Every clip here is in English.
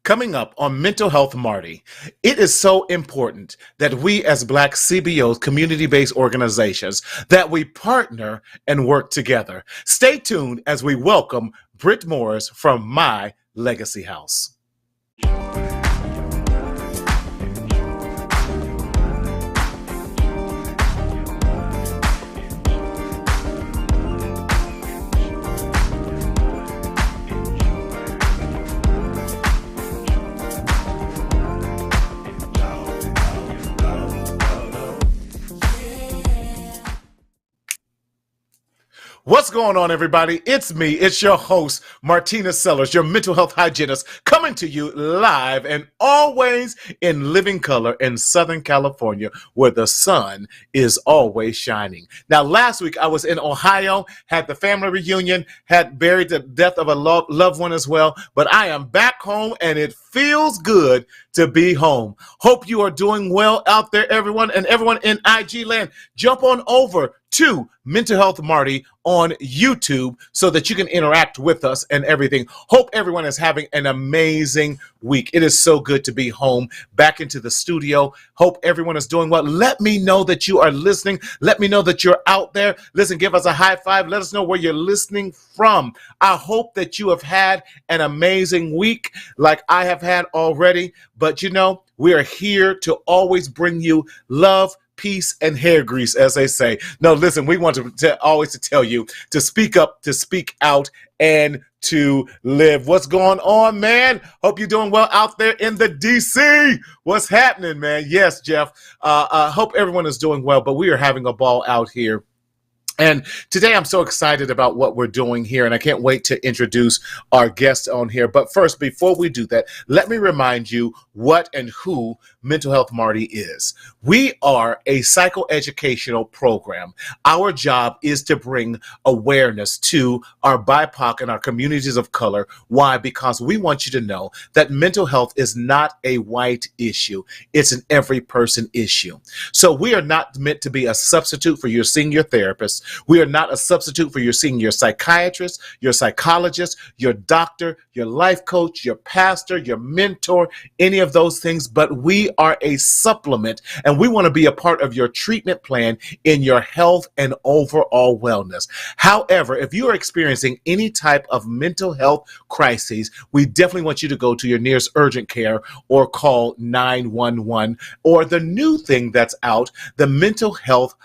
Coming up on Mental Health Marty, it is so important that we as Black CBOs, community-based organizations, that we partner and work together. Stay tuned as we welcome Brit Morris from My Legacy House. What's going on, everybody? It's me. It's your host, Martina Sellers, your mental health hygienist, coming to you live and always in living color in Southern California, where the sun is always shining. Now, last week I was in Ohio, had the family reunion, had buried the death of a loved one as well, but I am back home and it feels good to be home. Hope you are doing well out there, everyone, and everyone in IG land. Jump on over to Mental Health Marty on YouTube so that you can interact with us and everything. Hope everyone is having an amazing week. It is so good to be home, back into the studio. Hope everyone is doing well. Let me know that you are listening. Let me know that you're out there. Listen, give us a high five. Let us know where you're listening from. I hope that you have had an amazing week like I have had already. But you know, we are here to always bring you love, peace, and hair grease, as they say. No, listen, we want to always to tell you to speak up, to speak out, and to live. What's going on, man? Hope you're doing well out there in the DC. What's happening, man? Yes, Jeff. Hope everyone is doing well, but we are having a ball out here. And today I'm so excited about what we're doing here, and I can't wait to introduce our guest on here. But first, before we do that, let me remind you what and who Mental Health Marty is. We are a psychoeducational program. Our job is to bring awareness to our BIPOC and our communities of color. Why? Because we want you to know that mental health is not a white issue. It's an every person issue. So we are not meant to be a substitute for your senior therapist. We are not a substitute for your seeing your psychiatrist, your psychologist, your doctor, your life coach, your pastor, your mentor, any of those things, but we are a supplement, and we want to be a part of your treatment plan in your health and overall wellness. However, if you are experiencing any type of mental health crises, we definitely want you to go to your nearest urgent care or call 911, or the new thing that's out, the mental health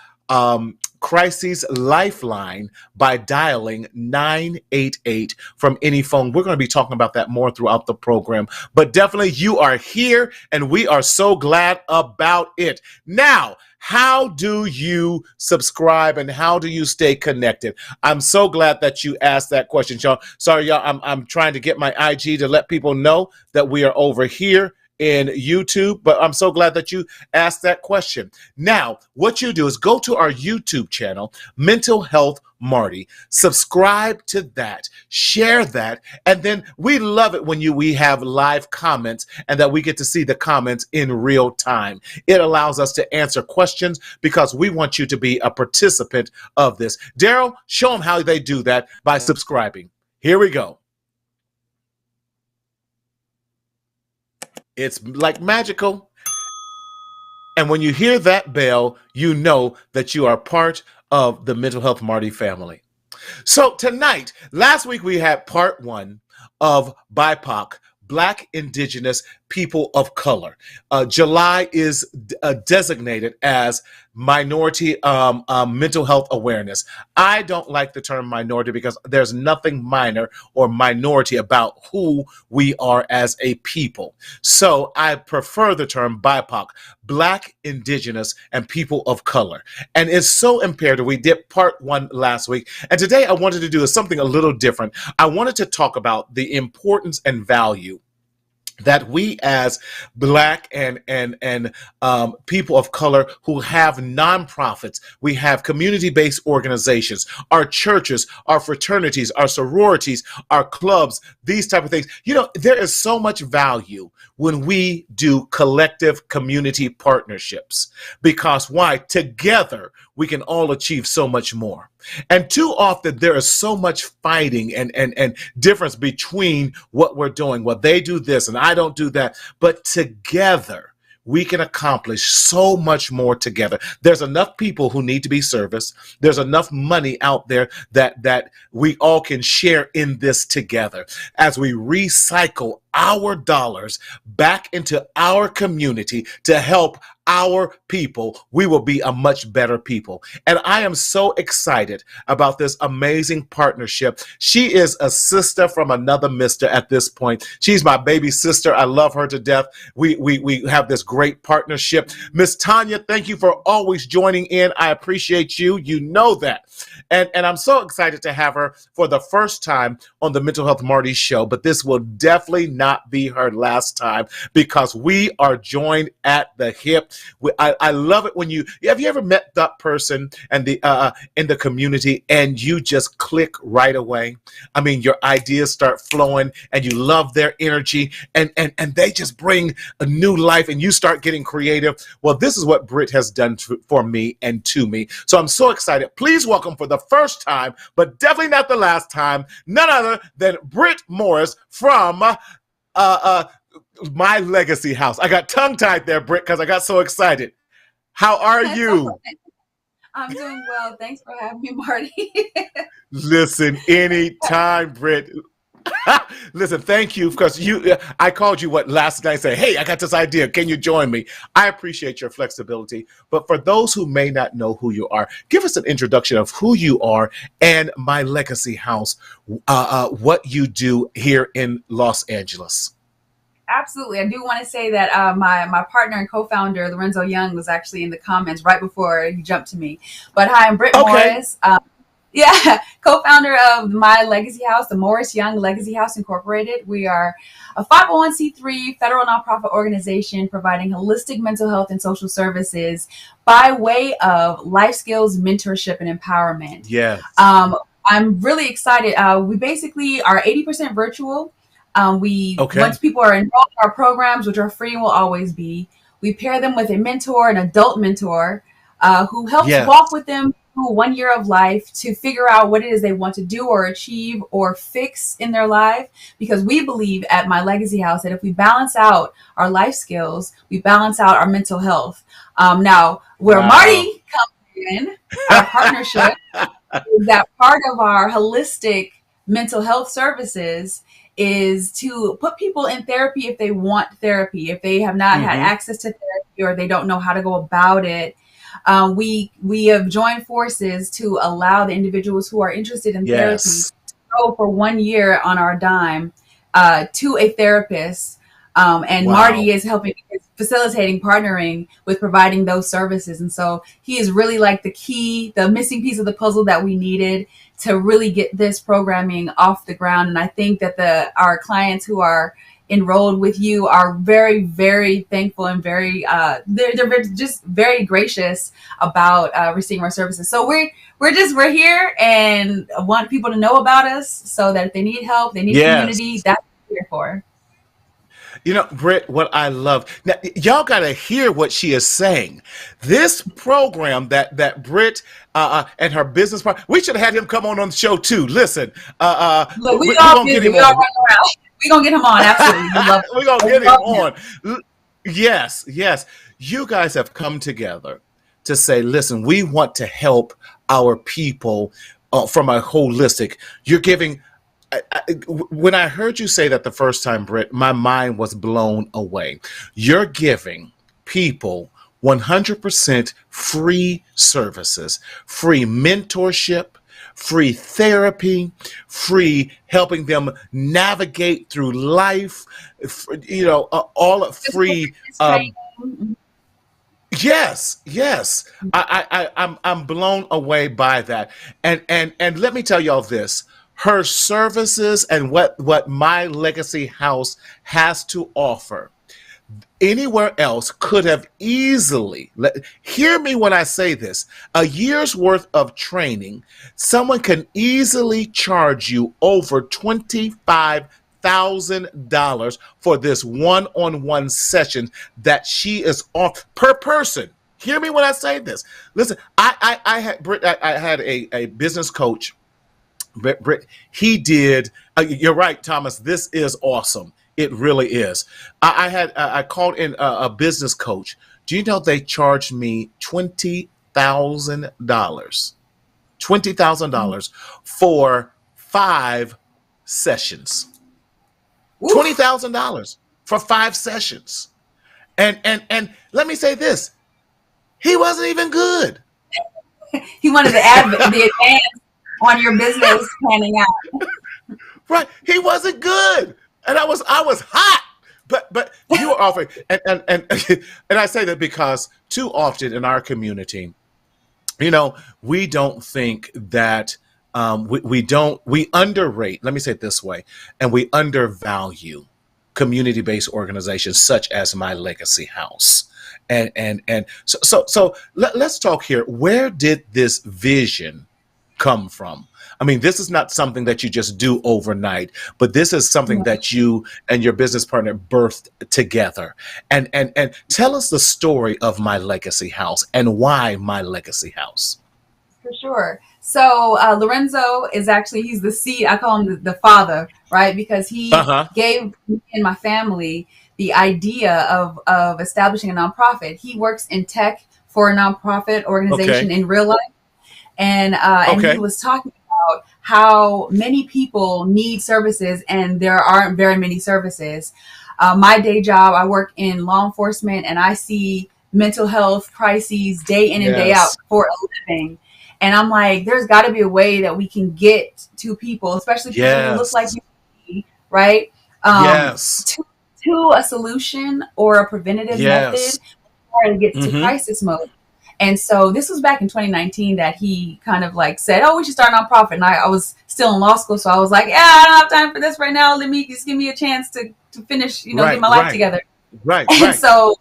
crises Lifeline, by dialing 988 from any phone. We're going to be talking about that more throughout the program, but definitely you are here and we are so glad about it. Now, how do you subscribe and how do you stay connected? I'm so glad that you asked that question, Sean. Sorry, y'all, I'm trying to get my IG to let people know that we are over here in YouTube, but I'm so glad that you asked that question. Now, what you do is go to our YouTube channel, Mental Health Marty, subscribe to that, share that, and then we love it when we have live comments and that we get to see the comments in real time. It allows us to answer questions because we want you to be a participant of this. Daryl, show them how they do that by subscribing. Here we go. It's like magical. And when you hear that bell, you know that you are part of the Mental Health Marty family. So tonight, last week we had part one of BIPOC, Black, Indigenous, People of Color. July is designated as Minority Mental Health Awareness. I don't like the term minority because there's nothing minor or minority about who we are as a people. So I prefer the term BIPOC, Black, Indigenous, and People of Color. And it's so imperative. We did part one last week. And today I wanted to do something a little different. I wanted to talk about the importance and value that we as Black and people of color who have nonprofits, we have community-based organizations, our churches, our fraternities, our sororities, our clubs, these type of things. You know, there is so much value when we do collective community partnerships, because why? Together we can all achieve so much more. And too often there is so much fighting and difference between what we're doing. Well, they do this and I don't do that. But together, we can accomplish so much more together. There's enough people who need to be serviced. There's enough money out there that we all can share in this together as we recycle our dollars back into our community to help our people. We will be a much better people. And I am so excited about this amazing partnership. She is a sister from another mister at this point. She's my baby sister. I love her to death. We have this great partnership. Miss Tanya, thank you for always joining in. I appreciate you. You know that. And I'm so excited to have her for the first time on the Mental Health Marty show, but this will definitely not be her last time because we are joined at the hip. I love it when have you ever met that person and in the community and you just click right away? I mean, your ideas start flowing and you love their energy and they just bring a new life and you start getting creative. Well, this is what Brit has done for me and to me. So I'm so excited. Please welcome for the first time, but definitely not the last time, none other than Brit Morris from My Legacy House. I got tongue-tied there, Brit, because I got so excited. How are you? I'm doing well. Thanks for having me, Marty. Listen, anytime, Brit. Listen, thank you because I called you last night and said, hey, I got this idea. Can you join me? I appreciate your flexibility. But for those who may not know who you are, give us an introduction of who you are and My Legacy House, what you do here in Los Angeles. Absolutely. I do want to say that my partner and co-founder, Lorenzo Young, was actually in the comments right before he jumped to me. But hi, I'm Brit Morris. Co-founder of My Legacy House, the Morris Young Legacy House Incorporated. We are a 501c3 federal nonprofit organization providing holistic mental health and social services by way of life skills, mentorship, and empowerment. Yeah. I'm really excited. We basically are 80% virtual. Once people are enrolled in our programs, which are free and will always be, we pair them with a mentor, an adult mentor, who helps walk with them through 1 year of life to figure out what it is they want to do or achieve or fix in their life. Because we believe at My Legacy House that if we balance out our life skills, we balance out our mental health. Now, where Marty comes in, our partnership is that part of our holistic mental health services is to put people in therapy if they want therapy, if they have not had access to therapy or they don't know how to go about it. We have joined forces to allow the individuals who are interested in therapy to go for 1 year on our dime to a therapist. Marty is facilitating, partnering with providing those services. And so he is really like the missing piece of the puzzle that we needed to really get this programming off the ground. And I think that our clients who are enrolled with you are very, very thankful and they're just very gracious about receiving our services. So we're here and want people to know about us so that if they need help, they need community, that's what we're here for. You know, Brit, what I love now, y'all got to hear what she is saying. This program that Brit and her business partner, we should have had him come on the show too. Listen, look, we're gonna get him on. We're gonna get him on. Absolutely, we're gonna get him on. Yes. You guys have come together to say, listen, we want to help our people from a holistic. You're giving. When I heard you say that the first time, Brit, my mind was blown away. You're giving people 100% free services, free mentorship, free therapy, free helping them navigate through life, all free. Yes. I'm blown away by that. And let me tell y'all this. Her services and what My Legacy House has to offer, anywhere else could have easily, hear me when I say this, a year's worth of training, someone can easily charge you over $25,000 for this one-on-one session that she is off per person. Hear me when I say this. Listen, I had Brit, I had a business coach. Brit, he did. You're right, Thomas. This is awesome. It really is. I called in a business coach. Do you know they charged me $20,000? $20,000 for 5 sessions. $20,000 for 5 sessions. And let me say this. He wasn't even good. He wanted to add the advance on your business planning out. Right. He wasn't good. And I was hot. But you were offering and I say that because too often in our community, we don't think that we underrate, let me say it this way, and we undervalue community-based organizations such as My Legacy House. And so let's talk here. Where did this vision come from? I mean, this is not something that you just do overnight, but this is something that you and your business partner birthed together. And tell us the story of My Legacy House and why My Legacy House. For sure. So Lorenzo is actually, he's the seed. I call him the father, right? Because he gave me and my family the idea of establishing a nonprofit. He works in tech for a nonprofit organization in real life. And he was talking about how many people need services and there aren't very many services. My day job, I work in law enforcement and I see mental health crises day in and day out for a living. And I'm like, there's got to be a way that we can get to people, especially people who look like you, right? To a solution or a preventative method before it gets to crisis mode. And so this was back in 2019 that he kind of like said, oh, we should start a nonprofit. And I was still in law school. So I was like, yeah, I don't have time for this right now. Just give me a chance to finish, get my life together. And so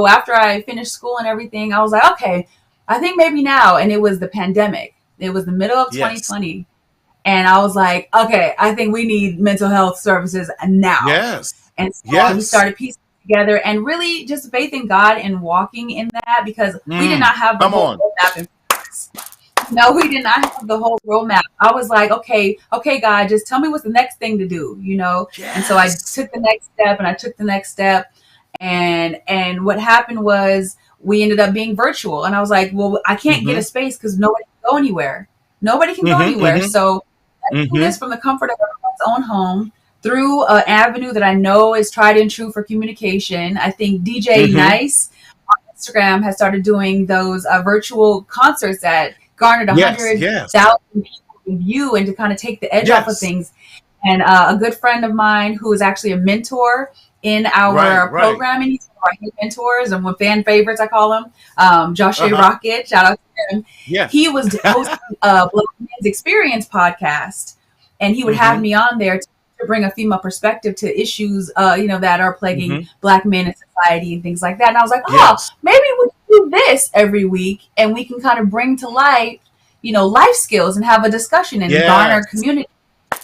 after I finished school and everything, I was like, okay, I think maybe now. And it was the pandemic. It was the middle of 2020. And I was like, okay, I think we need mental health services now. And so we started piecing together and really just faith in God and walking in that because we did not have the whole roadmap in place. No, we did not have the whole roadmap. I was like, okay, God, just tell me what's the next thing to do, And so I took the next step and I took the next step. And what happened was we ended up being virtual. And I was like, well, I can't get a space because nobody can go anywhere. Nobody can go anywhere. So I do this from the comfort of everyone's own home through an avenue that I know is tried and true for communication. I think DJ Nice on Instagram has started doing those virtual concerts that garnered 100,000 people in view and to kind of take the edge off of things. And a good friend of mine who is actually a mentor in our programming, he's one of our mentors and one fan favorites, I call him, Josh Rocket, shout out to him. He was hosting a Black Men's Experience podcast, and he would have me on there to bring a female perspective to issues, that are plaguing Black men in society and things like that. And I was like, maybe we do this every week and we can kind of bring to light, life skills and have a discussion and garner community.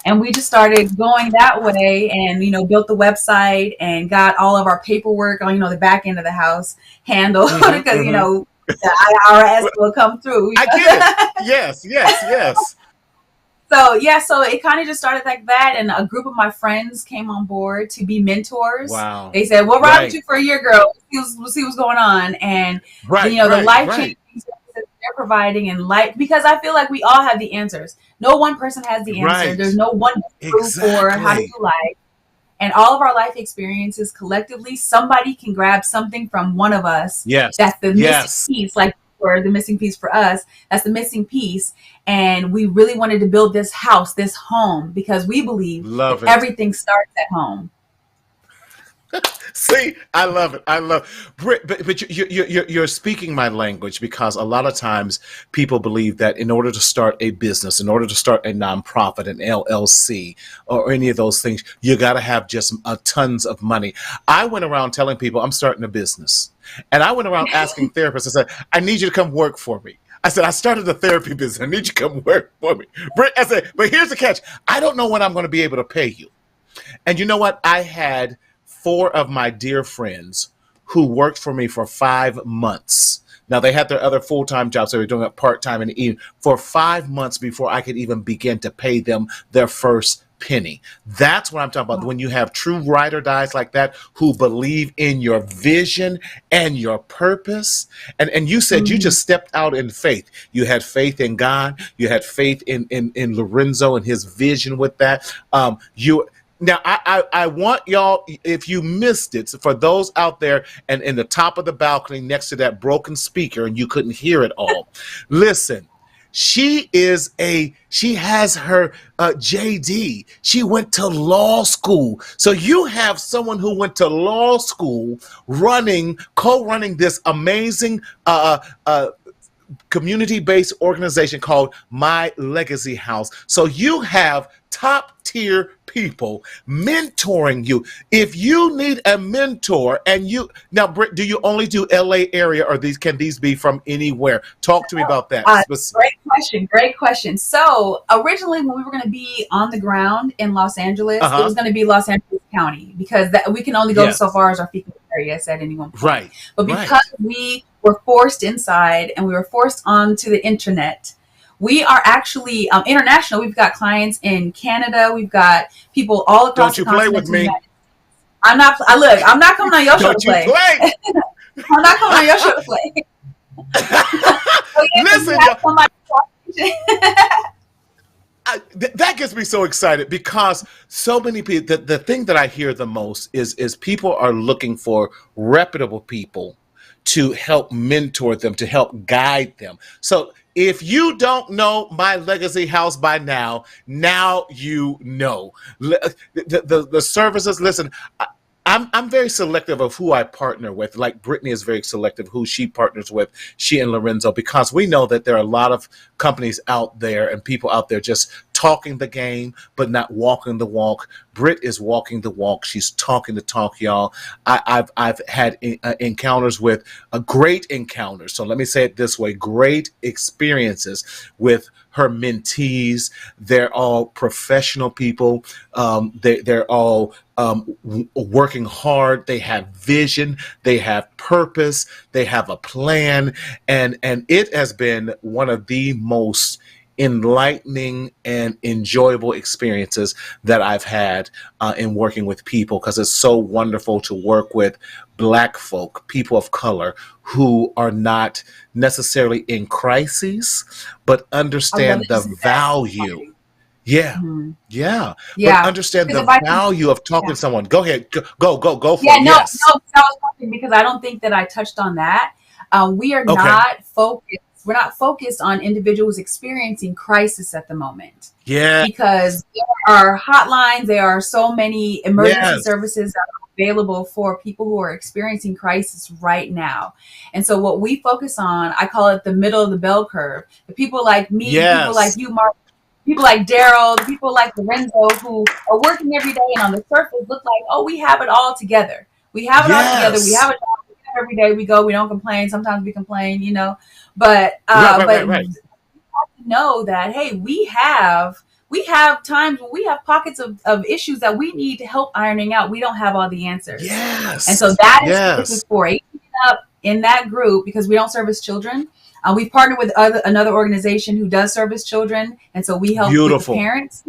And we just started going that way and, built the website and got all of our paperwork on, the back end of the house handled because, the IRS will come through. I get it. Yes. So it kind of just started like that. And a group of my friends came on board to be mentors. Wow. They said, we'll ride with you for a year, girl. We'll see what's going on. And, the life-changing services they're providing and life, because I feel like we all have the answers. No one person has the answer. There's no one proof for how to do life. And all of our life experiences collectively, somebody can grab something from one of us. That's the missing piece, like or the missing piece for us. That's the missing piece. And we really wanted to build this house, this home, because we believe that everything starts at home. See, I love it. Brit, but you're speaking my language, because a lot of times people believe that in order to start a business, in order to start a nonprofit, an LLC, or any of those things, you got to have just tons of money. I went around telling people I'm starting a business, and I went around asking therapists. I said, I need you to come work for me. I said, I started a therapy business. I need you to come work for me. Brit, I said, but here's the catch. I don't know when I'm going to be able to pay you. And you know what? I had 4 of my dear friends who worked for me for 5 months Now they had their other full-time jobs. They were doing it part-time in the evening for 5 months before I could even begin to pay them their first penny. That's what I'm talking about. When you have true ride or dies like that who believe in your vision and your purpose. And you said you just stepped out in faith. You had faith in God. You had faith in Lorenzo and his vision with that. Now, I want y'all, if you missed it, so for those out there and in the top of the balcony next to that broken speaker and you couldn't hear it all, listen. She has her JD. She went to law school. So you have someone who went to law school co-running this amazing community-based organization called My Legacy House. So you have top-tier people mentoring you. If you need a mentor, now, Britt, do you only do LA area, or can these be from anywhere? Talk to me about that. Great question. So originally, when we were going to be on the ground in Los Angeles, it was going to be Los Angeles County, because we can only go so far as our fecal areas at any one point. Right. But because we were forced inside and we were forced onto the internet, we are actually international. We've got clients in Canada. We've got people all across the continent. Don't you play with me. I'm not coming on your show to play. I'm not coming on your show to play. Listen, that gets me so excited, because so many people, the thing that I hear the most is people are looking for reputable people to help mentor them, to help guide them. So if you don't know My Legacy House by now you know. The services, listen, I'm very selective of who I partner with. Like Brittany is very selective who she partners with, she and Lorenzo, because we know that there are a lot of companies out there and people out there just talking the game, but not walking the walk. Britt is walking the walk. She's talking the talk, y'all. I've had encounters with great encounters. So let me say it this way: great experiences with her mentees. They're all professional people. They're all working hard. They have vision. They have purpose. They have a plan, and it has been one of the most enlightening and enjoyable experiences that I've had in working with people, because it's so wonderful to work with Black folk, people of color, who are not necessarily in crises, but understand the value. Yeah. But understand the value of talking to someone. Go ahead. Go for it. No, I was talking because I don't think that I touched on that. We are not focused. We're not focused on individuals experiencing crisis at the moment. Yeah. Because there are hotlines, there are so many emergency services that are available for people who are experiencing crisis right now. And so what we focus on, I call it the middle of the bell curve. The people like me, people like you, Marty, people like Daryl, people like Lorenzo, who are working every day and on the surface look like, oh, we have it all together. We have it all together. We have it all together every day. We go, we don't complain. Sometimes we complain, you know. But you have to know that, hey, we have times when we have pockets of issues that we need help ironing out. We don't have all the answers. Yes. And so that is for 18 and up in that group, because we don't service children. We've partnered with another organization who does service children. And so we help with the parents.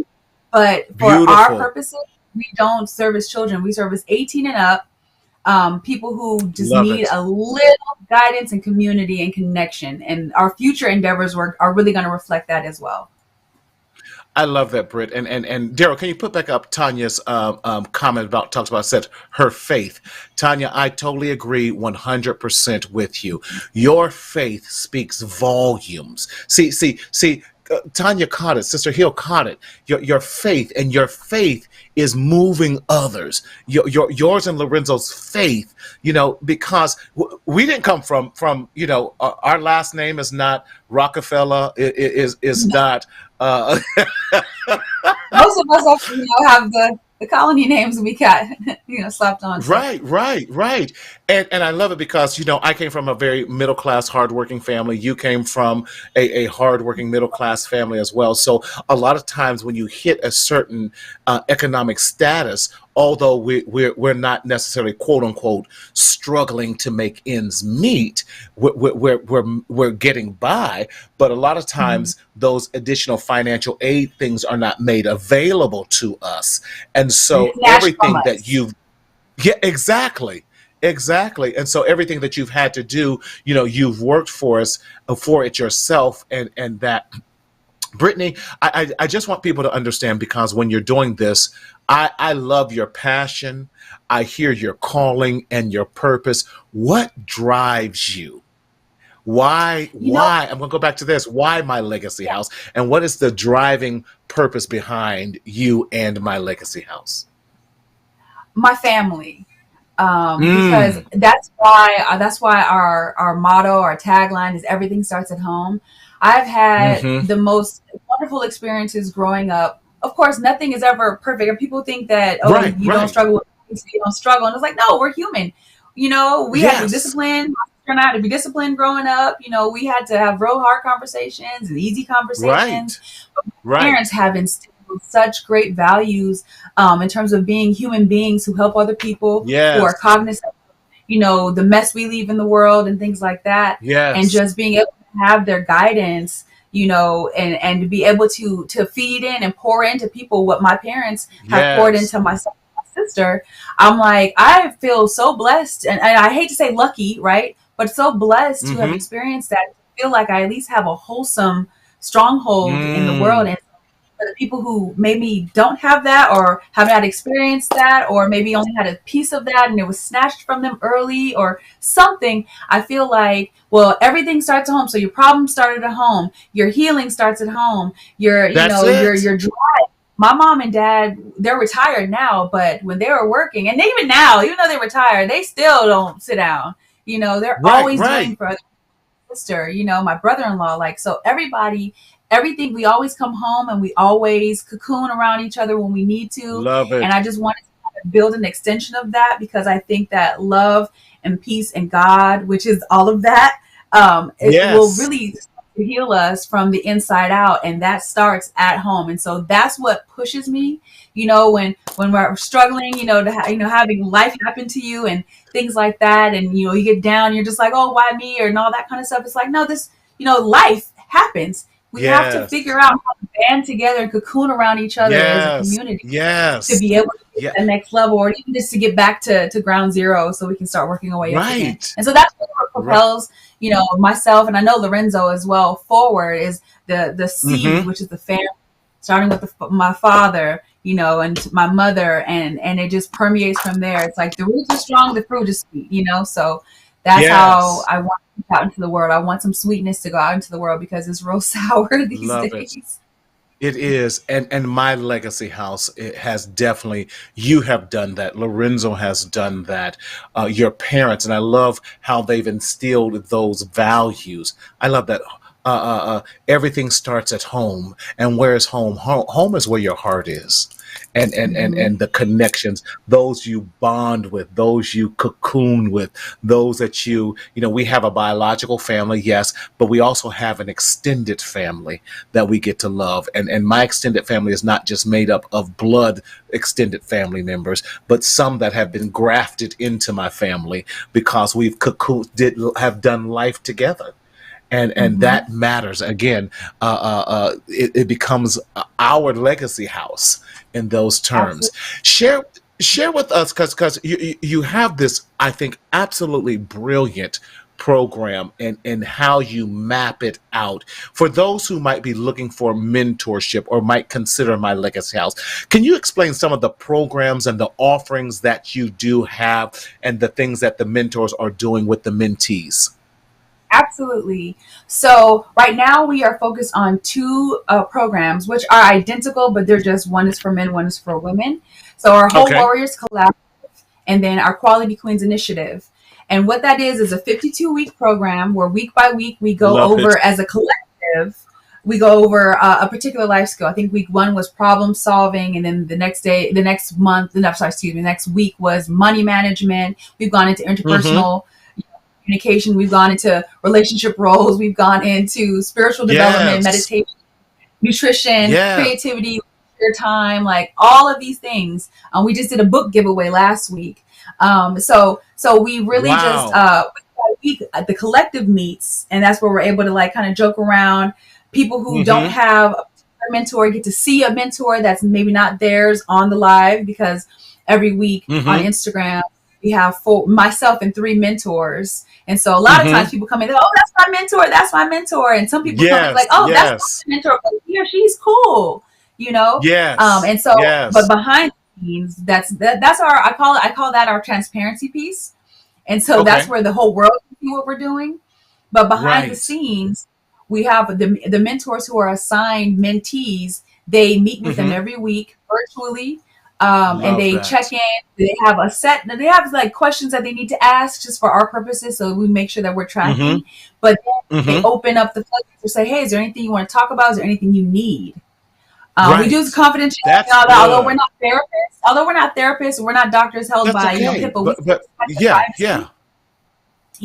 But for our purposes, we don't service children. We service 18 and up. People who just need a little guidance and community and connection, and our future endeavors are really going to reflect that as well. I love that, Britt. And Daryl, can you put back up Tanya's comment said her faith? Tanya, I totally agree 100% with you. Your faith speaks volumes. See, Tanya caught it. Sister Hill caught it. Your faith, and your faith is moving others. Yours and Lorenzo's faith, because we didn't come from our last name is not Rockefeller. Is not. Most of us actually have the colony names we got, slapped on. Right. And I love it because, I came from a very middle-class, hardworking family. You came from a hardworking middle-class family as well. So a lot of times when you hit a certain economic status, although we're not necessarily quote unquote struggling to make ends meet, we're getting by. But a lot of times those additional financial aid things are not made available to us, and And so it's snatched from everything that us. you've yeah, exactly. Exactly. And so everything that you've had to do, you've worked for it yourself, and that, Brittany, I just want people to understand, because when you're doing this, I love your passion. I hear your calling and your purpose. What drives you? You know, Why? I'm going to go back to this. Why My Legacy House? And what is the driving purpose behind you and My Legacy House? my family. Because Mm. that's why our motto, our tagline is everything starts at home. I've had Hmm. the most wonderful experiences growing up. Of course, nothing is ever perfect, and people think that, oh, Right, you don't right. struggle with things, you don't struggle, and it's like, no, we're human. We had to be Yes. disciplined. My sister and I had to be disciplined growing up. We had to have real hard conversations and easy conversations. Right. Right. Parents have instilled such great values, in terms of being human beings who help other people, who are Yes. cognizant, the mess we leave in the world and things like that, and Yes. just being able to have their guidance, and to be able to feed in and pour into people what my parents have poured Yes. into myself and my sister. I'm like, I feel so blessed, and I hate to say lucky, right? But so blessed to have Mm-hmm. experienced that. I feel like I at least have a wholesome stronghold in the world, Mm. and for the people who maybe don't have that, or have not experienced that, or maybe only had a piece of that and it was snatched from them early or something, I feel like, well, everything starts at home. So your problem started at home, your healing starts at home, your you That's know your it. your drive. My mom and dad, they're retired now, but when they were working, and even now, even though they're retired, they still don't sit down. They're Right, always right. doing for other. Sister, my brother-in-law, like, so everybody, everything, we always come home and we always cocoon around each other when we need to. Love And it. I just wanted to build an extension of that, because I think that love and peace and God, which is all of that, it will Yes. really heal us from the inside out, and that starts at home. And so that's what pushes me, when we're struggling, having life happen to you and things like that, and you get down, you're just like, oh, why me, and all that kind of stuff. It's like, no, this, life happens. We have to Yes. figure out how to band together and cocoon around each other as a Yes. community to Yes. be able to get Yeah. to the next level, or even just to get back to ground zero, so we can start working our way up again. Right. And so that's what Right. propels, myself, and I know Lorenzo as well, forward, is the seed, Mm-hmm. which is the family, starting with my father, and my mother, and it just permeates from there. It's like the roots are strong, the fruit is sweet. So that's how Yes. I want to go out into the world. I want some sweetness to go out into the world, because it's real sour these Love it. days. It is, and My Legacy House, it has definitely, you have done that. Lorenzo has done that. Your parents, and I love how they've instilled those values. I love that. Everything starts at home, and where is home? Home is where your heart is, and Hmm. the connections, those you bond with, those you cocoon with, those that we have a biological family, yes, but we also have an extended family that we get to love. And my extended family is not just made up of blood extended family members, but some that have been grafted into my family because we've have done life together. And Hmm. that matters again. It becomes our legacy house in those terms. Absolutely. Share with us, because you have this, I think, absolutely brilliant program, and how you map it out for those who might be looking for mentorship or might consider My Legacy House. Can you explain some of the programs and the offerings that you do have, and the things that the mentors are doing with the mentees? Absolutely. So right now we are focused on two programs, which are identical, but they're just, one is for men, one is for women. So our Whole Okay. Warriors Collab, and then our Quality Queens Initiative. And what that is a 52-week program where week by week we go Love it. over, as a collective, we go over a particular life skill. I think week one was problem solving, and then the next day, the next month, no, sorry, excuse me, the next week was money management. We've gone into Mm-hmm. interpersonal communication. We've gone into relationship roles. We've gone into spiritual development, Yes. meditation, nutrition, Yes. creativity, your time, like all of these things. We just did a book giveaway last week. So we really just the collective meets, and that's where we're able to like kind of joke around. People who don't have a mentor get to see a mentor that's maybe not theirs on the live, because every week on Instagram we have myself and 3 mentors. And so a lot of times people come in, oh, that's my mentor. And some people come in like, oh, that's my mentor, but he or she's cool, and so, but behind the scenes, that's our, I call that our transparency piece. And so that's where the whole world can see what we're doing. But behind the scenes, we have the mentors who are assigned mentees. They meet with them every week virtually. And they check in. They have they have like questions that they need to ask just for our purposes, so we make sure that we're tracking. But then they open up the floodgates to say, hey, is there anything you want to talk about? Is there anything you need? We do confidentiality, although we're not therapists, we're not doctors held by HIPAA.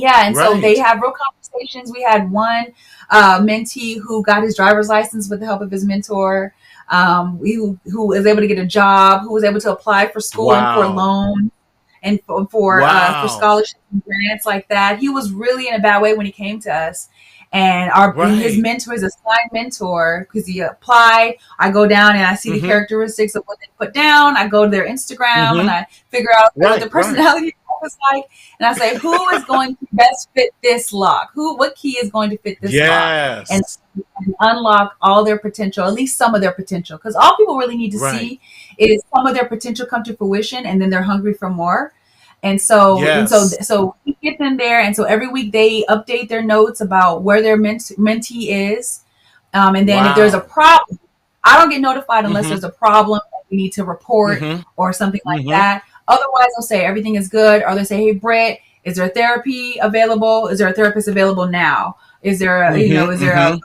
And so they have real conversations. We had one mentee who got his driver's license with the help of his mentor, who was able to get a job, who was able to apply for school and for loans and for scholarships and grants like that. He was really in a bad way when he came to us. And his mentor is a assigned mentor because he applied. I go down and I see the characteristics of what they put down. I go to their Instagram and I figure out what the personality is like. And I say, who is going to best fit this lock? What key is going to fit this lock? And unlock all their potential, at least some of their potential. Because all people really need to see is some of their potential come to fruition, and then they're hungry for more. And so we get them there. And so every week they update their notes about where their mentee is. And then if there's a problem, I don't get notified unless there's a problem that we need to report or something like that. Otherwise, they'll say everything is good. Or they say, hey, Brit, is there therapy available? Is there a therapist available now? Is there a, is there a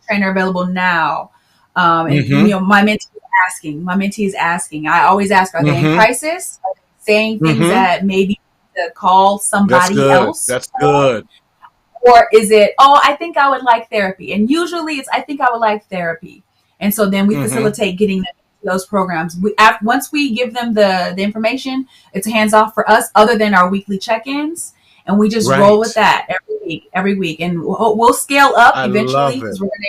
trainer available now? My mentee is asking. I always ask, are they in crisis? Are they saying things that maybe to call somebody else? That's good. Or is it, I think I would like therapy? And usually it's, I think I would like therapy. And so then we facilitate getting them into those programs. Once we give them the information, it's hands off for us, other than our weekly check-ins. And we just roll with that every week. And we'll scale up eventually, because we're going to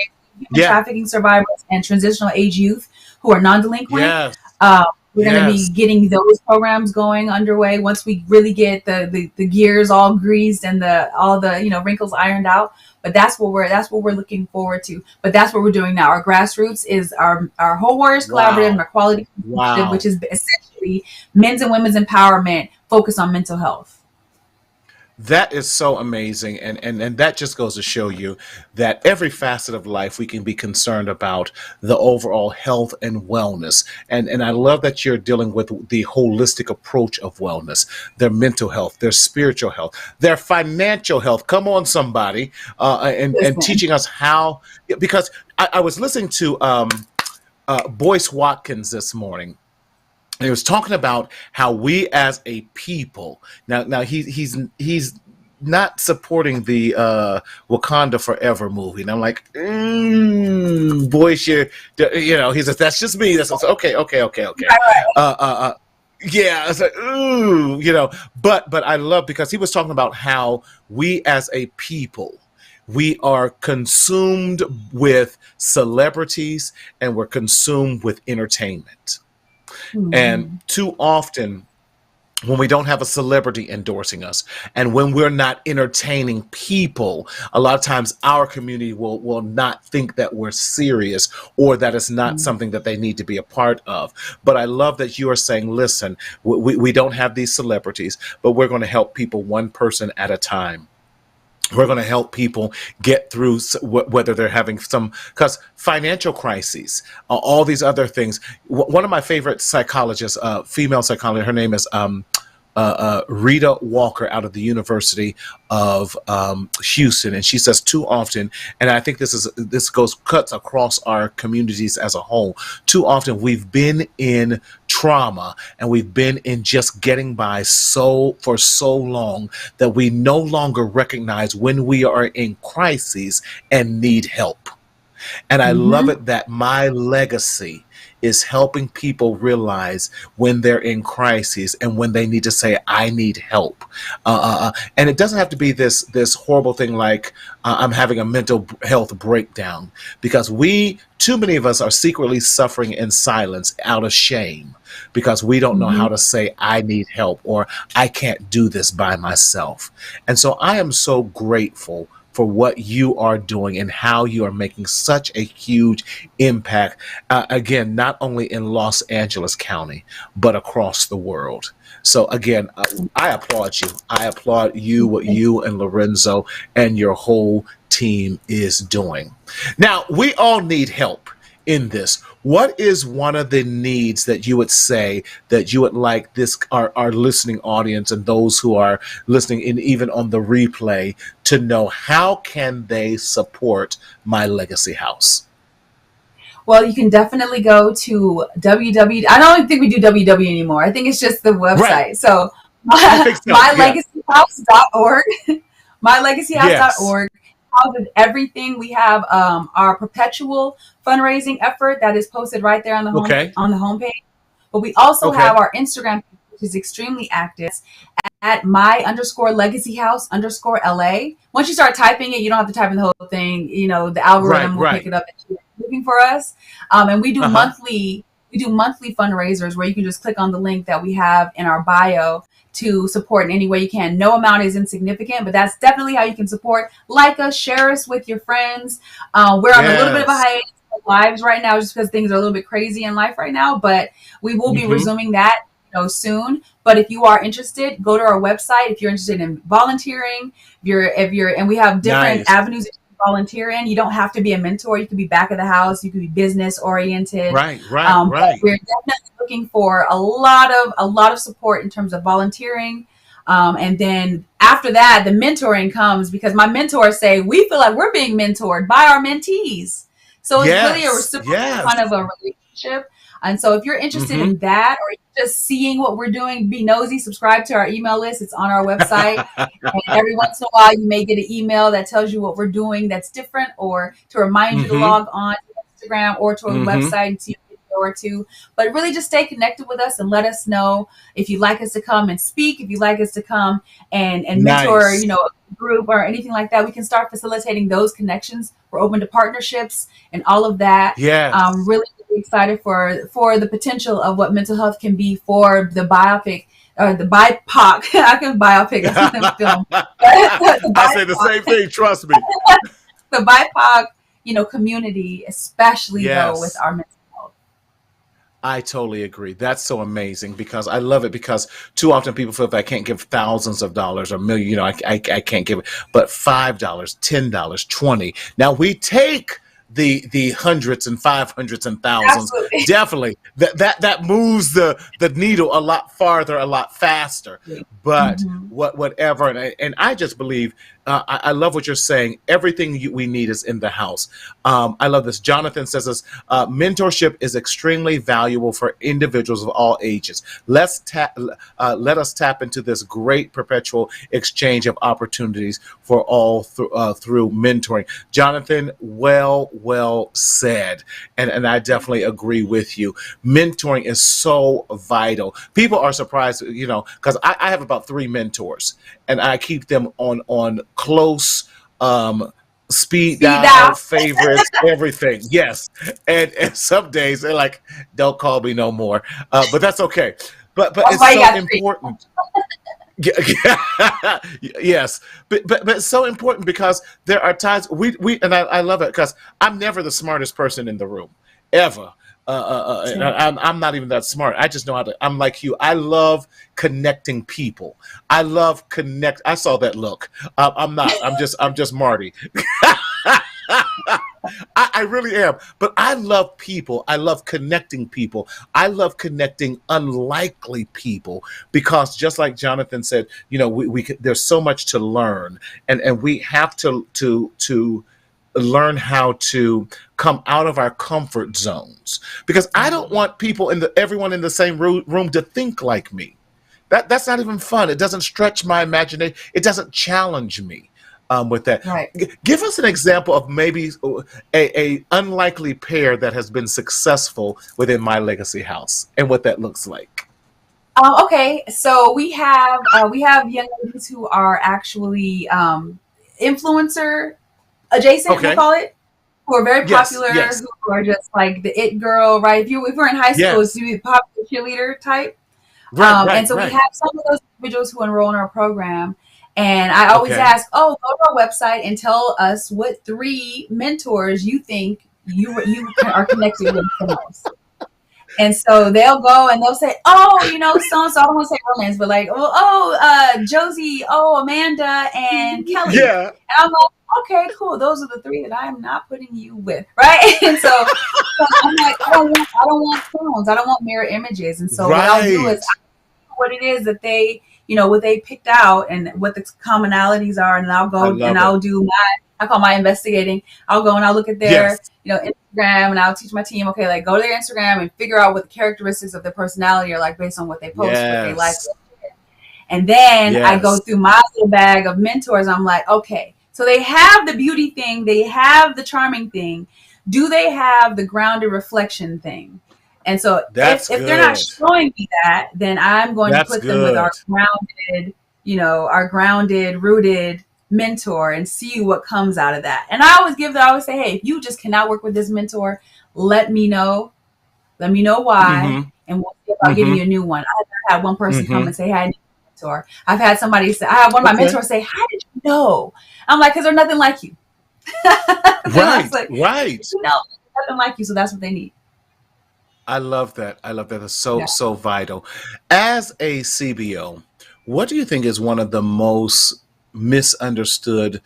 human trafficking survivors and transitional age youth who are non-delinquent. We're going to be getting those programs going underway once we really get the gears all greased and all the wrinkles ironed out. But that's what we're looking forward to. But that's what we're doing now. Our grassroots is our Whole Warriors Collaborative and our Quality Initiative, which is essentially men's and women's empowerment focused on mental health. That is so amazing. And that just goes to show you that every facet of life we can be concerned about the overall health and wellness. And I love that you're dealing with the holistic approach of wellness, their mental health, their spiritual health, their financial health. Come on, somebody. And teaching us how, because I was listening to Boyce Watkins this morning. He was talking about how we as a people, now he's not supporting the Wakanda Forever movie, and I'm like, Boyce, he says that's just me. That's okay. Yeah, it's like, but I love, because he was talking about how we as a people, we are consumed with celebrities and we're consumed with entertainment. And too often, when we don't have a celebrity endorsing us, and when we're not entertaining people, a lot of times our community will not think that we're serious, or that it's not something that they need to be a part of. But I love that you are saying, listen, we don't have these celebrities, but we're going to help people one person at a time. We're going to help people get through whether they're having because financial crises, all these other things. One of my favorite psychologists, female psychologist, her name is Rita Walker, out of the University of Houston, and she says too often, and I think this cuts across our communities as a whole. Too often we've been in trauma and we've been in just getting by for so long that we no longer recognize when we are in crises and need help. And I love it that my legacy is helping people realize when they're in crises and when they need to say, I need help. And it doesn't have to be this horrible thing like I'm having a mental health breakdown, because too many of us are secretly suffering in silence out of shame because we don't know how to say, I need help, or I can't do this by myself. And so I am so grateful for what you are doing and how you are making such a huge impact, again, not only in Los Angeles County, but across the world. So again, I applaud you. I applaud you, what you and Lorenzo and your whole team is doing. Now, we all need help in this. What is one of the needs that you would say that you would like our listening audience and those who are listening and even on the replay to know? How can they support My Legacy House? Well, you can definitely go to www. I don't think we do www anymore. I think it's just the website. Right. So, mylegacyhouse.org. mylegacyhouse.org. Houses everything. We have our perpetual fundraising effort that is posted right there on the homepage. But we also have our Instagram, which is extremely active, at my_legacyhouse_LA. Once you start typing it, you don't have to type in the whole thing. You know, the algorithm will pick it up and looking for us. And we do monthly fundraisers where you can just click on the link that we have in our bio to support in any way you can. No amount is insignificant, but that's definitely how you can support. Like us, share us with your friends. We're on a little bit of a hiatus in our lives right now just because things are a little bit crazy in life right now, but we will be resuming that soon. But if you are interested, go to our website. If you're interested in volunteering, and we have different avenues that you can volunteer in. You don't have to be a mentor. You could be back of the house. You could be business oriented. Right. But we're definitely looking for a lot of support in terms of volunteering. And then after that, the mentoring comes, because my mentors say we feel like we're being mentored by our mentees. So it's really a reciprocal kind of a relationship. And so if you're interested in that, or just seeing what we're doing, be nosy, subscribe to our email list. It's on our website. And every once in a while, you may get an email that tells you what we're doing that's different, or to remind you to log on to Instagram or to our website and see a video or two. But really just stay connected with us and let us know if you'd like us to come and speak, if you'd like us to come and mentor, a group or anything like that. We can start facilitating those connections. We're open to partnerships and all of that. Really excited for the potential of what mental health can be for the biopic, or the BIPOC. I can biopic a film. I say the same thing. Trust me. The BIPOC, community, especially though with our mental health. I totally agree. That's so amazing, because I love it, because too often people feel if I can't give thousands of dollars or million, I can't give it, but $5, $10, $20. Now we take the hundreds and 500s and thousands. Absolutely. Definitely that moves the needle a lot farther, a lot faster. But whatever, and I just believe I love what you're saying. Everything we need is in the house. I love this. Jonathan says this: mentorship is extremely valuable for individuals of all ages. Let us tap into this great perpetual exchange of opportunities for all through mentoring. Jonathan, well said, and I definitely agree with you. Mentoring is so vital. People are surprised, because I have about 3 mentors, and I keep them on close speed dial, favorites, everything. Yes. And some days they're like, don't call me no more. But that's okay. But it's so important. Yes, but it's so important, because there are times we and I love it, because I'm never the smartest person in the room ever. I'm not even that smart. I just know how to. I'm like you. I love connecting people. I love connect. I saw that look. I'm not. I'm just Marty. I really am. But I love people. I love connecting people. I love connecting unlikely people, because just like Jonathan said, we there's so much to learn, and we have to learn how to come out of our comfort zones, because I don't want everyone in the same room to think like me. That's not even fun. It doesn't stretch my imagination. It doesn't challenge me. with that. Right. Give us an example of maybe a unlikely pair that has been successful within My Legacy House and what that looks like. Okay, so we have young ladies who are actually influencer adjacent, we'll Okay. call it, who are very Yes. popular, Yes. who are just like the it girl, right? If we're in high school, it's Yes. the popular cheerleader type. Right. And Right. so we Right. have some of those individuals who enroll in our program. And I always Okay. ask, oh, go to our website and tell us what 3 mentors you think you are connected with the most. And so they'll go and they'll say, oh, so and so. I don't want to say romance, but like, Josie, Amanda, and Kelly. Yeah. And I'm like, okay, cool. Those are the 3 that I'm not putting you with, right? And so I'm like, I don't want clones. I don't want mirror images. And so what I'll do is what it is that they, what they picked out and what the commonalities are, and I'll go and I'll do I call my investigating. I'll go and I'll look at their, Instagram, and I'll teach my team, okay, like go to their Instagram and figure out what the characteristics of their personality are like based on what they post, what they like. And then I go through my little bag of mentors. I'm like, okay, so they have the beauty thing, they have the charming thing. Do they have the grounded reflection thing? And so if they're not showing me that, then I'm going to put them with our grounded, rooted mentor and see what comes out of that. And I always say, hey, if you just cannot work with this mentor, let me know why, and we'll see about getting you a new one. I've had one person come and say, hey, I need a mentor. I've had somebody say, I have one of my mentors say, how did you know? I'm like, because they're nothing like you. Right. Nothing like you, so that's what they need. I love that. It's so vital. As a CBO, what do you think is one of the most misunderstood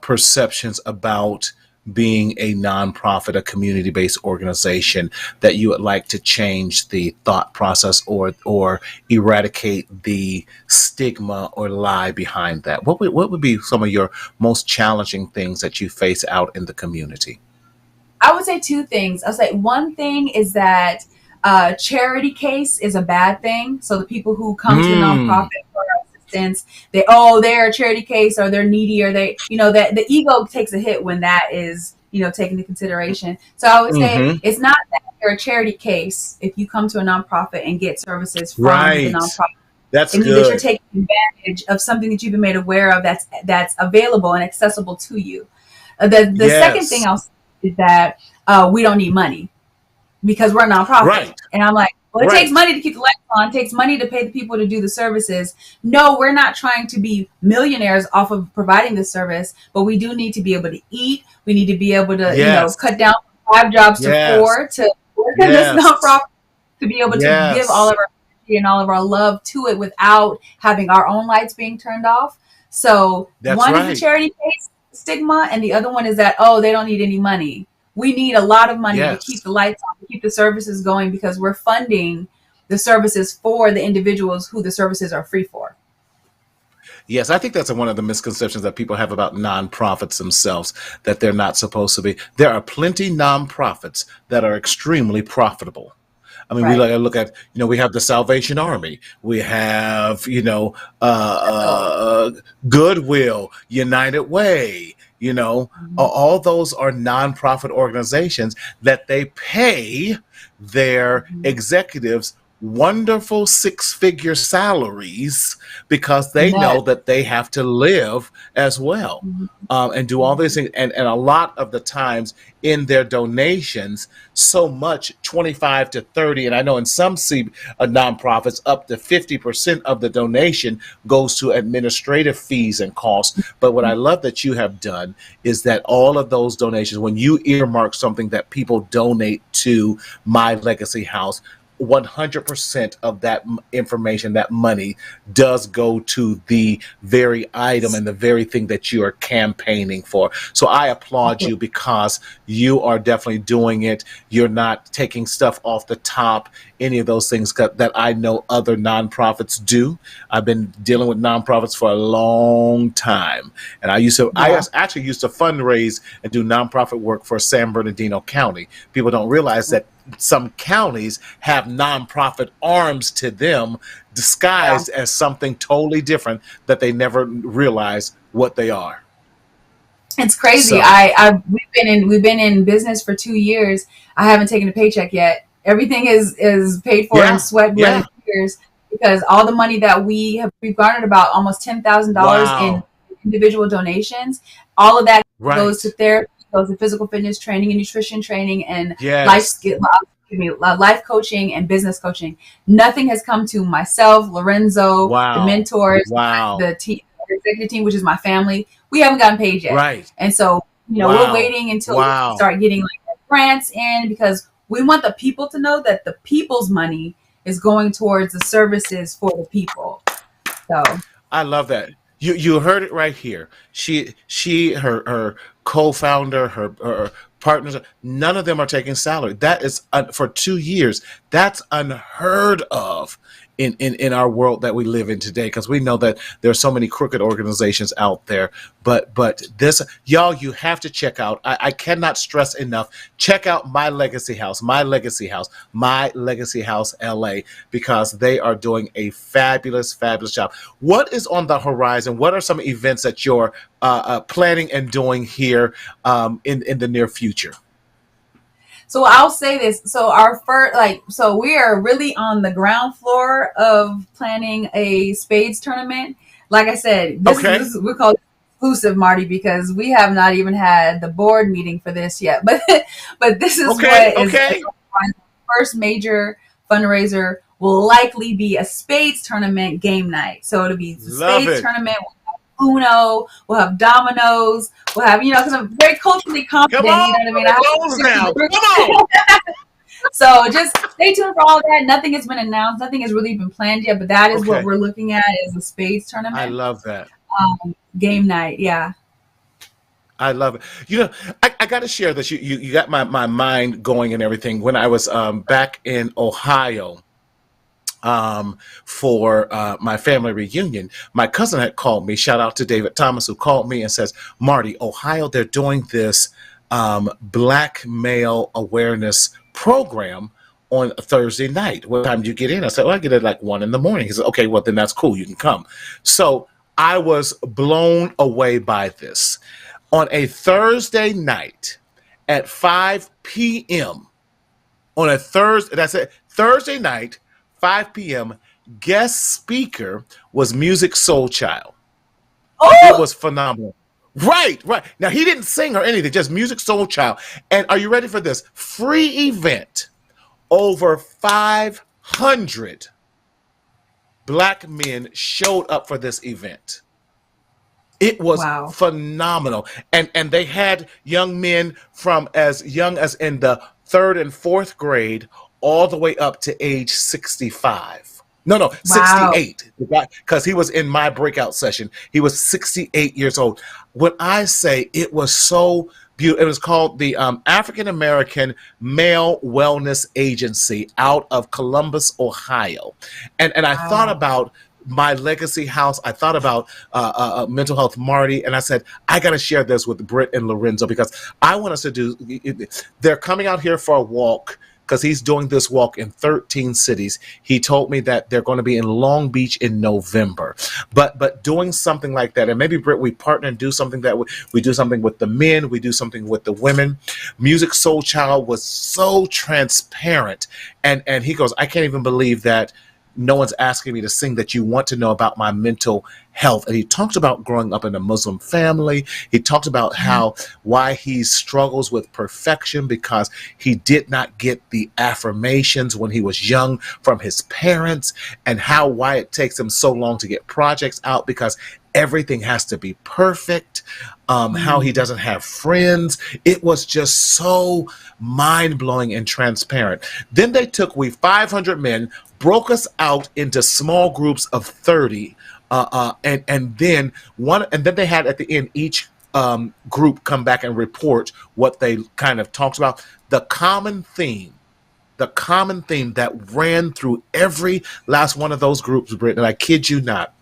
perceptions about being a nonprofit, a community-based organization, that you would like to change the thought process or eradicate the stigma or lie behind that? What would be some of your most challenging things that you face out in the community? I would say 2 things. I'll say one thing is that charity case is a bad thing. So the people who come to the nonprofit for assistance, they're a charity case, or they're needy, or they, that the ego takes a hit when that is, taken into consideration. So I would say it's not that you're a charity case if you come to a nonprofit and get services from the nonprofit. It means that you're taking advantage of something that you've been made aware of that's available and accessible to you. The second thing I'll say is that we don't need money because we're a nonprofit. Right. And I'm like, well, it takes money to keep the lights on. It takes money to pay the people to do the services. No, we're not trying to be millionaires off of providing this service, but we do need to be able to eat. We need to be able to, cut down from 5 jobs to 4 to work in this nonprofit, to be able to give all of our energy and all of our love to it without having our own lights being turned off. So one is the charity case stigma, and the other one is that, they don't need any money. We need a lot of money to keep the lights on, to keep the services going, because we're funding the services for the individuals who the services are free for. Yes, I think that's one of the misconceptions that people have about nonprofits themselves, that they're not supposed to be. There are plenty nonprofits that are extremely profitable. I mean, we look at, we have the Salvation Army, we have, Goodwill, United Way, all those are nonprofit organizations that they pay their executives wonderful 6-figure salaries because they know that they have to live as well, and do all these things. And a lot of the times in their donations, so much 25 to 30, and I know in some nonprofits up to 50% of the donation goes to administrative fees and costs. But what I love that you have done is that all of those donations, when you earmark something that people donate to My Legacy House, 100% of that information, that money, does go to the very item and the very thing that you are campaigning for. So I applaud you, because you are definitely doing it. You're not taking stuff off the top, any of those things that I know other nonprofits do. I've been dealing with nonprofits for a long time. And I actually used to fundraise and do nonprofit work for San Bernardino County. People don't realize that some counties have nonprofit arms to them, disguised as something totally different, that they never realize what they are. It's crazy. So We've been in business for 2 years. I haven't taken a paycheck yet. Everything is paid for in yeah, sweat, blood, yeah. and tears because all the money that we've garnered, about almost $10,000 in Wow. individual donations. All of that goes to Right. therapy, goes to physical fitness training and nutrition training and life Yes. skill, life coaching and business coaching. Nothing has come to myself, Lorenzo, the Wow. mentors, Wow. the team, the executive team, which is my family. We haven't gotten paid yet. Right. And so, we're Wow. waiting until we Wow. start getting like grants in because we want the people to know that the people's money is going towards the services for the people. So, I love that. You heard it right here. Her co-founder, her partners, none of them are taking salary. That is for 2 years. That's unheard of in our world that we live in today, because we know that there are so many crooked organizations out there. But this, y'all, you have to check out. I cannot stress enough. Check out My Legacy House, My Legacy House, My Legacy House LA, because they are doing a fabulous, fabulous job. What is on the horizon? What are some events that you're planning and doing here in the near future? so I'll say this. So our first, so we are really on the ground floor of planning a spades tournament. Like I said, Okay. we call it exclusive, Marty, because we have not even had the board meeting for this yet. But this is Okay. what is Okay. first major fundraiser will likely be a spades tournament game night. So it'll be the Love spades it. tournament. Uno, we'll have dominoes, we'll have, because I'm very culturally Come confident, you on, know what I mean? I have those to share now. the group. Come on. So just stay tuned for all that. Nothing has been announced, nothing has really been planned yet, but that is what Okay. we're looking at is a spades I tournament. love that. Game night, yeah. I love it. I got to share this. You got my mind going and everything. When I was back in Ohio for my family reunion, my cousin had called me. Shout out to David Thomas, who called me and says, Marty, Ohio, they're doing this Black male awareness program on a Thursday night. What time do you get in? I said, well, I get at like 1 in the morning. He said, okay, well, then that's cool. You can come. So I was blown away by this. On a Thursday night at 5 p.m., on a Thursday, that's it, Thursday night, 5 p.m., guest speaker was Music Soul Child. It Oh, was phenomenal. Right, right. Now, he didn't sing or anything, just Music Soul Child. And are you ready for this? Free event. Over 500 Black men showed up for this event. It was wow. phenomenal. And they had young men from as young as in the third and fourth grade all the way up to age 65. No, Wow. 68. Because he was in my breakout session. He was 68 years old. When I say it was so beautiful, it was called the African American Male Wellness Agency out of Columbus, Ohio. And I thought Wow. about My Legacy House. I thought about Mental Health Marty, and I said, I got to share this with Brit and Lorenzo because I want us to do. They're coming out here for a walk because he's doing this walk in 13 cities. He told me that they're going to be in Long Beach in November. But doing something like that, and maybe Brit, we partner and do something that we do something with the men, we do something with the women. Music Soul Child was so transparent, and he goes, I can't even believe that no one's asking me to sing that you want to know about my mental health. And he talked about growing up in a Muslim family. He talked about why he struggles with perfection because he did not get the affirmations when he was young from his parents, and why it takes him so long to get projects out because everything has to be perfect. How he doesn't have friends. It was just so mind-blowing and transparent. Then they took 500 men, broke us out into small groups of 30, and then they had at the end each group come back and report what they kind of talked about. The common theme that ran through every last one of those groups, Britt, and I kid you not,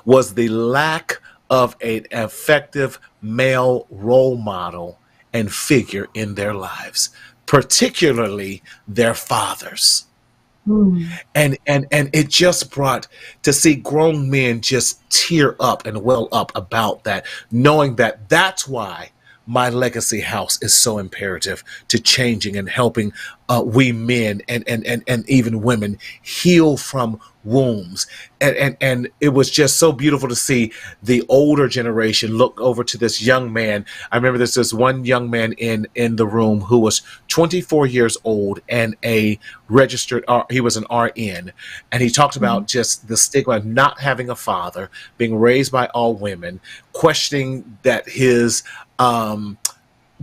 was the lack of an effective male role model and figure in their lives, particularly their fathers. Mm. And it just brought to see grown men just tear up and well up about that, knowing that that's why my legacy house is so imperative to changing and helping we men and even women heal from wounds. And it was just so beautiful to see the older generation look over to this young man. I remember there's this one young man in the room who was 24 years old and a registered he was an RN, and he talked about just the stigma of not having a father, being raised by all women, questioning that his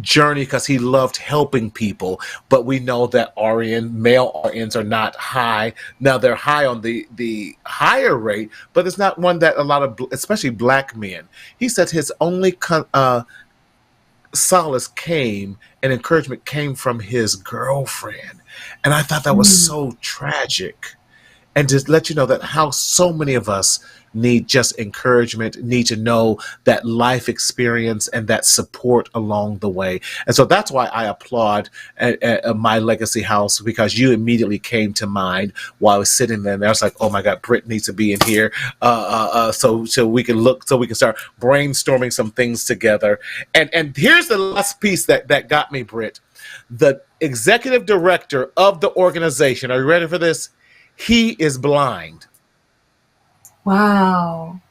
journey because he loved helping people. But we know that male RNs are not high. Now they're high on the higher rate, but it's not one that a lot of, especially black men. He said his only solace came and encouragement came from his girlfriend. And I thought that was so tragic. And to let you know that how so many of us need just encouragement, need to know that life experience and that support along the way. And so that's why I applaud my legacy house, because you immediately came to mind while I was sitting there. And I was like, oh my God, Brit needs to be in here. So we can start brainstorming some things together. And here's the last piece that got me, Brit. The executive director of the organization, are you ready for this? He is blind. Wow.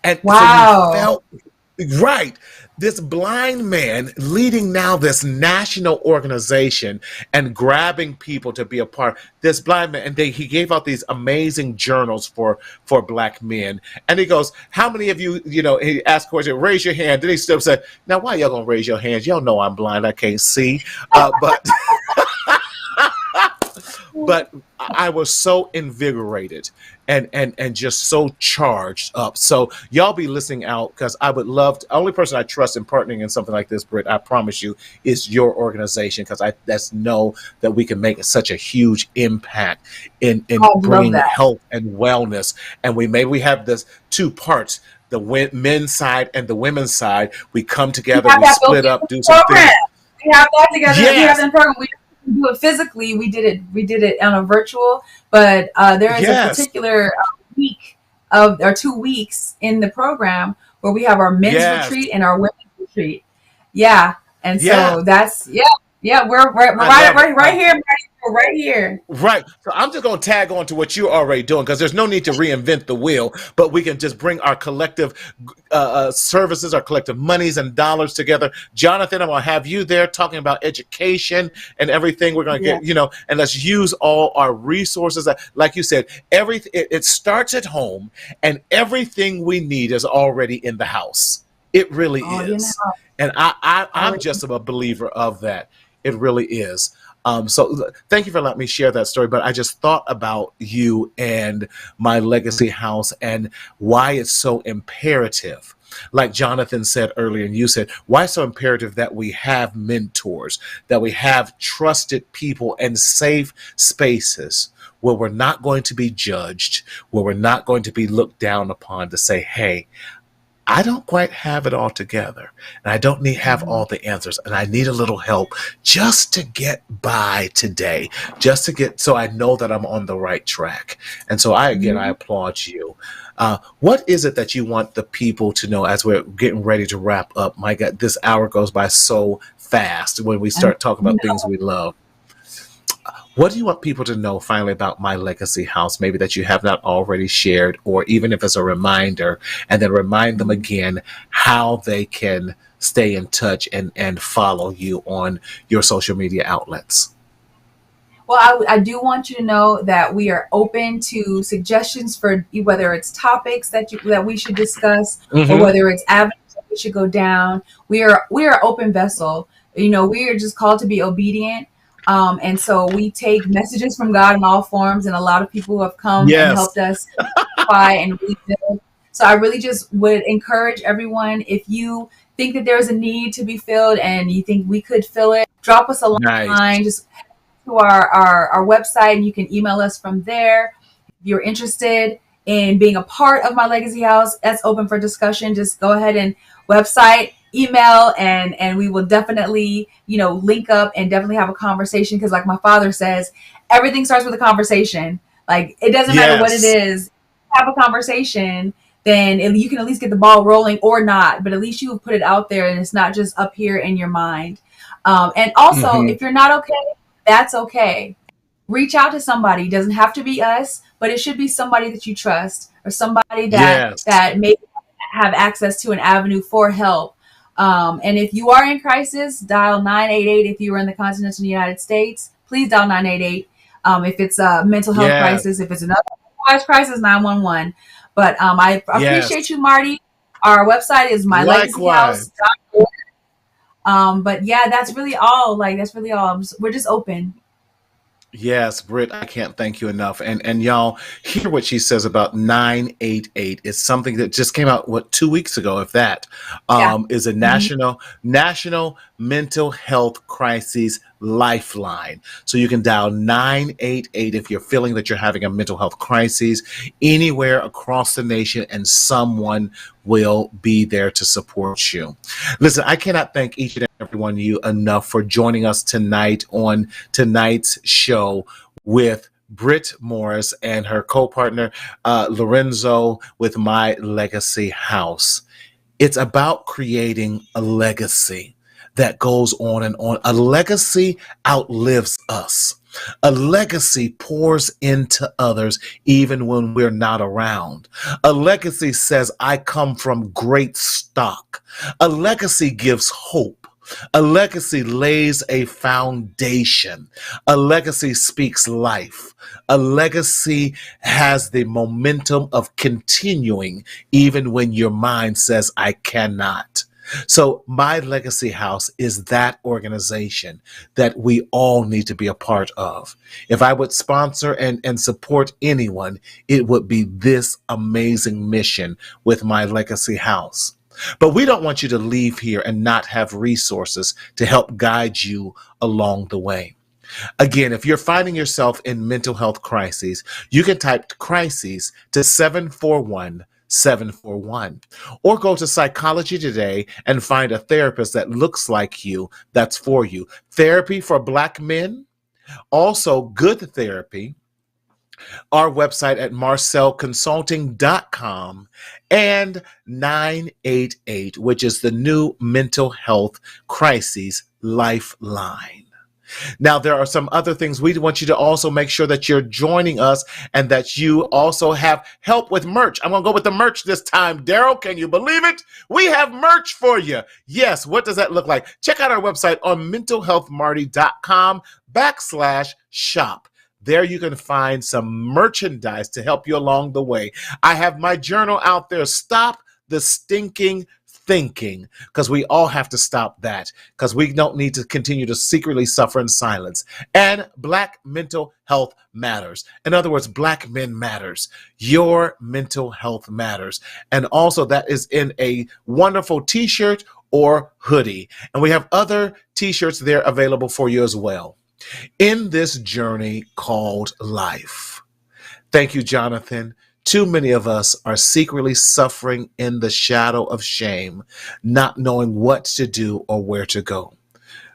And so you felt, right, this blind man leading now this national organization and grabbing people to be a part. This blind man, and he gave out these amazing journals for black men. And he goes, how many of you, he asked a question, raise your hand. Then he stood up and said, now why y'all gonna raise your hands? Y'all know I'm blind, I can't see. But I was so invigorated and just so charged up. So y'all be listening out, because I would love to, only person I trust in partnering in something like this, Britt, I promise you, is your organization, because I know that we can make such a huge impact in bringing health and wellness. And we have this two parts, the men's side and the women's side. We come together, we split up, do some things. We have that together. Yes. We have that program. We do it physically. We did it on a virtual, but there is a particular week or 2 weeks in the program where we have our men's retreat and our women's retreat. Yeah, and so that's we're right here. Right here. Right. So I'm just going to tag on to what you're already doing, because there's no need to reinvent the wheel, but we can just bring our collective services, our collective monies and dollars together. Jonathan, I'm going to have you there talking about education and everything. We're going to get, and let's use all our resources. Like you said, it starts at home, and everything we need is already in the house. It really is. And I'm just a believer of that. It really is. So thank you for letting me share that story. But I just thought about you and my legacy house and why it's so imperative. Like Jonathan said earlier, and you said, why so imperative that we have mentors, that we have trusted people and safe spaces where we're not going to be judged, where we're not going to be looked down upon, to say, hey, I don't quite have it all together, and I don't have all the answers, and I need a little help just to get by today, so I know that I'm on the right track. And so I applaud you. What is it that you want the people to know as we're getting ready to wrap up? My God, this hour goes by so fast when we start talking about things we love. What do you want people to know finally about my legacy house, maybe that you have not already shared, or even if it's a reminder, and then remind them again how they can stay in touch and follow you on your social media outlets? Well, I do want you to know that we are open to suggestions for whether it's topics that we should discuss, or whether it's avenues that we should go down. We are open vessel. We are just called to be obedient. And so we take messages from God in all forms, and a lot of people have come and helped us and rebuild. So I really just would encourage everyone, if you think that there's a need to be filled and you think we could fill it, drop us a line, just head to our website, and you can email us from there. If you're interested in being a part of my legacy house, that's open for discussion. Just go ahead and website, email, and we will definitely link up and definitely have a conversation, because like my father says, everything starts with a conversation. Like, it doesn't matter what it Yes. is. Have a conversation, then you can at least get the ball rolling or not. But at least you have put it out there, and it's not just up here in your mind. And also, Mm-hmm. if you're not okay, that's okay. Reach out to somebody. It doesn't have to be us, but it should be somebody that you trust, or somebody that Yes. may have access to an avenue for help. And if you are in crisis, dial 988. If you are in the continental United States, please dial 988. If it's a mental health Yes. crisis, if it's another crisis, 911. But I appreciate Yes. you, Marty. Our website is Likewise. mylegacyhouse.org. But yeah, that's really all. Like, that's really all. We're just open. Yes, Britt, I can't thank you enough. And y'all hear what she says about 988. It's something that just came out, what, 2 weeks ago, if that, Yeah. is a Mhm. national mental health crises lifeline. So you can dial 988 if you're feeling that you're having a mental health crisis anywhere across the nation, and someone will be there to support you. Listen, I cannot thank each and every one of you enough for joining us tonight on tonight's show with Brit Morris and her co-partner Lorenzo with My Legacy House. It's about creating a legacy that goes on and on. A legacy outlives us. A legacy pours into others even when we're not around. A legacy says, I come from great stock. A legacy gives hope. A legacy lays a foundation. A legacy speaks life. A legacy has the momentum of continuing even when your mind says, I cannot. So My Legacy House is that organization that we all need to be a part of. If I would sponsor and support anyone, it would be this amazing mission with My Legacy House. But we don't want you to leave here and not have resources to help guide you along the way. Again, if you're finding yourself in mental health crises, you can type crises to 741-741, or go to Psychology Today and find a therapist that looks like you, that's for you. Therapy for Black men, also Good Therapy, our website at marcelconsulting.com, and 988, which is the new mental health crises lifeline. Now, there are some other things we want you to also make sure that you're joining us and that you also have help with merch. I'm going to go with the merch this time. Daryl, can you believe it? We have merch for you. Yes. What does that look like? Check out our website on mentalhealthmarty.com/shop. There you can find some merchandise to help you along the way. I have my journal out there. Stop the stinking thinking, because we all have to stop that, because we don't need to continue to secretly suffer in silence. And Black mental health matters. In other words, Black men matters. Your mental health matters. And also that is in a wonderful t-shirt or hoodie. And we have other t-shirts there available for you as well. In this journey called life. Thank you, Jonathan. Too many of us are secretly suffering in the shadow of shame, not knowing what to do or where to go.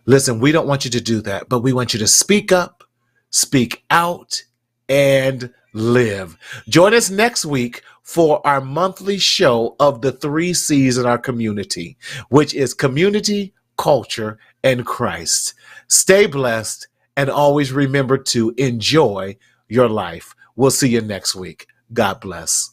Listen, we don't want you to do that, but we want you to speak up, speak out, and live. Join us next week for our monthly show of the 3 C's in our community, which is community, culture, and Christ. Stay blessed and always remember to enjoy your life. We'll see you next week. God bless.